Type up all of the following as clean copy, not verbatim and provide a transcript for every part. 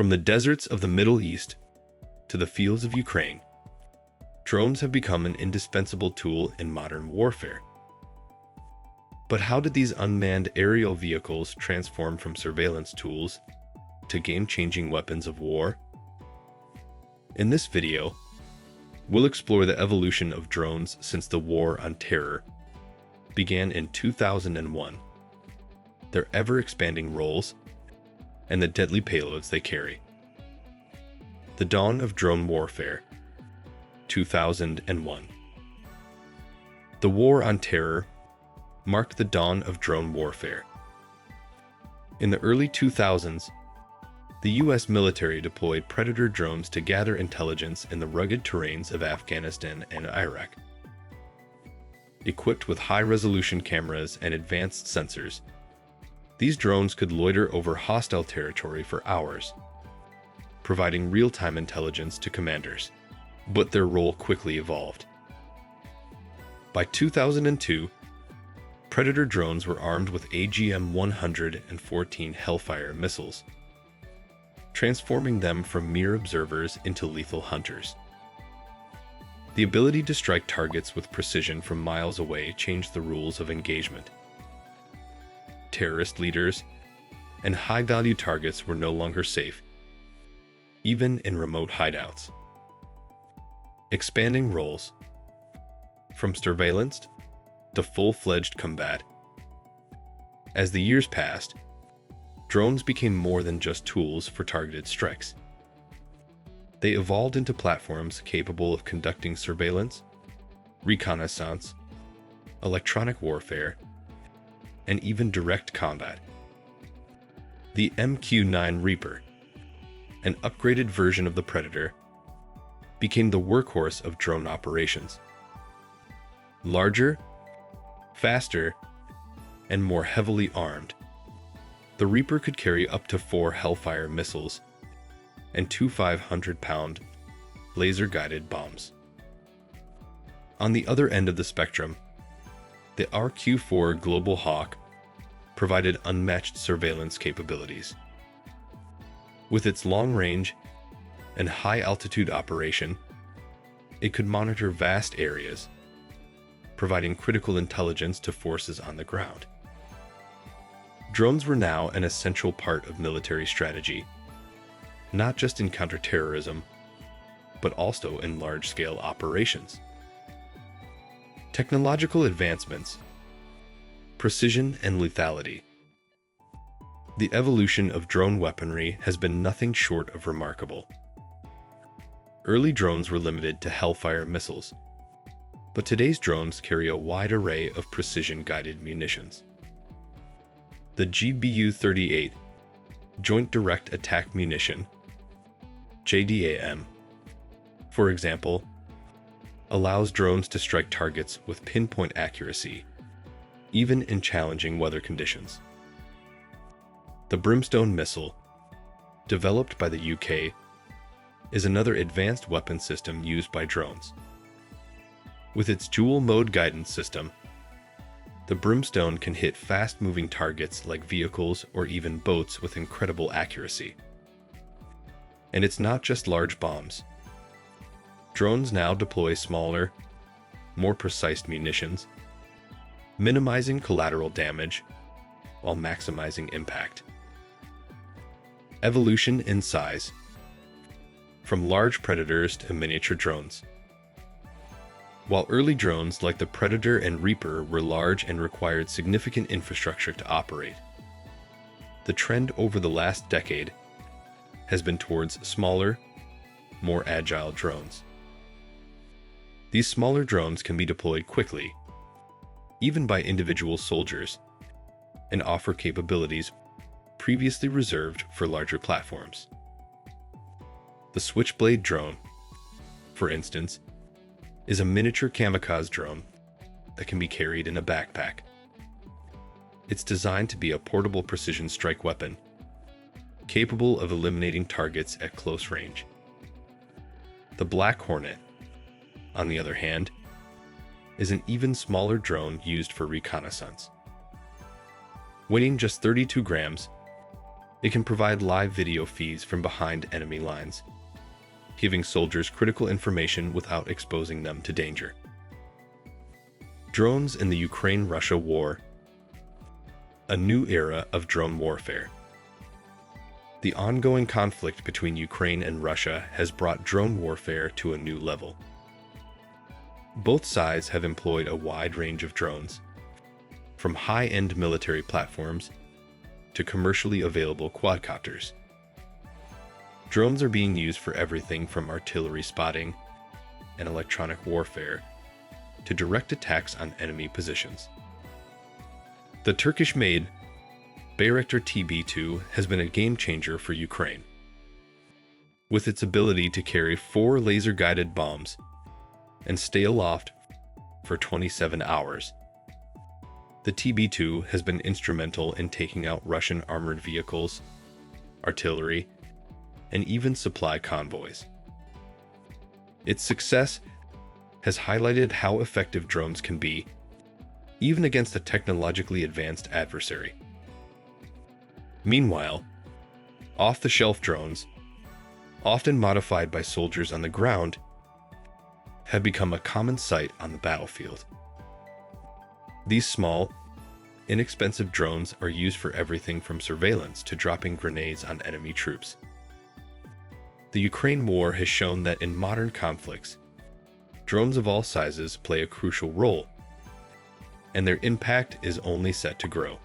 From the deserts of the Middle East to the fields of Ukraine, drones have become an indispensable tool in modern warfare. But how did these unmanned aerial vehicles transform from surveillance tools to game-changing weapons of war? In this video, we'll explore the evolution of drones since the War on Terror began in 2001, their ever-expanding roles, and the deadly payloads they carry. The dawn of drone warfare, 2001. The War on Terror marked the dawn of drone warfare. In the early 2000s, the U.S. military deployed Predator drones to gather intelligence in the rugged terrains of Afghanistan and Iraq. Equipped with high-resolution cameras and advanced sensors, these drones could loiter over hostile territory for hours, providing real-time intelligence to commanders. But their role quickly evolved. By 2002, Predator drones were armed with AGM-114 Hellfire missiles, transforming them from mere observers into lethal hunters. The ability to strike targets with precision from miles away changed the rules of engagement. Terrorist leaders and high-value targets were no longer safe, even in remote hideouts. Expanding roles from surveillance to full-fledged combat. As the years passed, drones became more than just tools for targeted strikes. They evolved into platforms capable of conducting surveillance, reconnaissance, electronic warfare, and even direct combat. The MQ-9 Reaper, an upgraded version of the Predator, became the workhorse of drone operations. Larger, faster, and more heavily armed, the Reaper could carry up to 4 Hellfire missiles and 2 500-pound laser-guided bombs. On the other end of the spectrum, the RQ-4 Global Hawk provided unmatched surveillance capabilities. With its long range and high-altitude operation, it could monitor vast areas, providing critical intelligence to forces on the ground. Drones were now an essential part of military strategy, not just in counterterrorism, but also in large-scale operations. Technological advancements, precision and lethality. The evolution of drone weaponry has been nothing short of remarkable. Early drones were limited to Hellfire missiles, but today's drones carry a wide array of precision-guided munitions. The GBU-38 Joint Direct Attack Munition, JDAM, for example, allows drones to strike targets with pinpoint accuracy, even in challenging weather conditions. The Brimstone missile, developed by the UK, is another advanced weapon system used by drones. With its dual-mode guidance system, the Brimstone can hit fast-moving targets like vehicles or even boats with incredible accuracy. And it's not just large bombs. Drones now deploy smaller, more precise munitions, minimizing collateral damage while maximizing impact. Evolution in size, from large predators to miniature drones. While early drones like the Predator and Reaper were large and required significant infrastructure to operate, the trend over the last decade has been towards smaller, more agile drones. These smaller drones can be deployed quickly, even by individual soldiers, and offer capabilities previously reserved for larger platforms. The Switchblade drone, for instance, is a miniature kamikaze drone that can be carried in a backpack. It's designed to be a portable precision strike weapon, capable of eliminating targets at close range. The Black Hornet, on the other hand, is an even smaller drone used for reconnaissance. Weighing just 32 grams, It can provide live video feeds from behind enemy lines, giving soldiers critical information without exposing them to danger. Drones in the Ukraine-Russia war. A new era of drone warfare. The ongoing conflict between Ukraine and Russia has brought drone warfare to a new level. Both sides have employed a wide range of drones, from high-end military platforms to commercially available quadcopters. Drones are being used for everything from artillery spotting and electronic warfare to direct attacks on enemy positions. The Turkish-made Bayraktar TB2 has been a game-changer for Ukraine. With its ability to carry 4 laser-guided bombs and stay aloft for 27 hours, the TB2 has been instrumental in taking out Russian armored vehicles, artillery, and even supply convoys. Its success has highlighted how effective drones can be, even against a technologically advanced adversary. Meanwhile, off-the-shelf drones, often modified by soldiers on the ground, have become a common sight on the battlefield. These small, inexpensive drones are used for everything from surveillance to dropping grenades on enemy troops. The Ukraine war has shown that in modern conflicts, drones of all sizes play a crucial role, and their impact is only set to grow.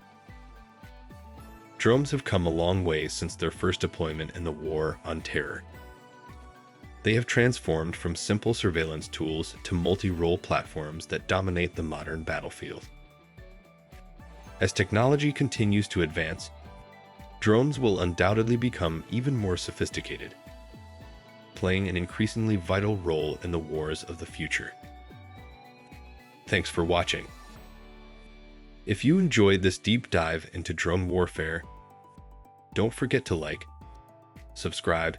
Drones have come a long way since their first deployment in the war on terror. They have transformed from simple surveillance tools to multi-role platforms that dominate the modern battlefield. As technology continues to advance, drones will undoubtedly become even more sophisticated, playing an increasingly vital role in the wars of the future. Thanks for watching. If you enjoyed this deep dive into drone warfare, don't forget to like, subscribe,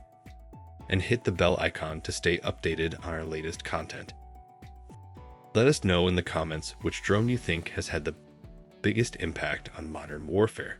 and hit the bell icon to stay updated on our latest content. Let us know in the comments which drone you think has had the biggest impact on modern warfare.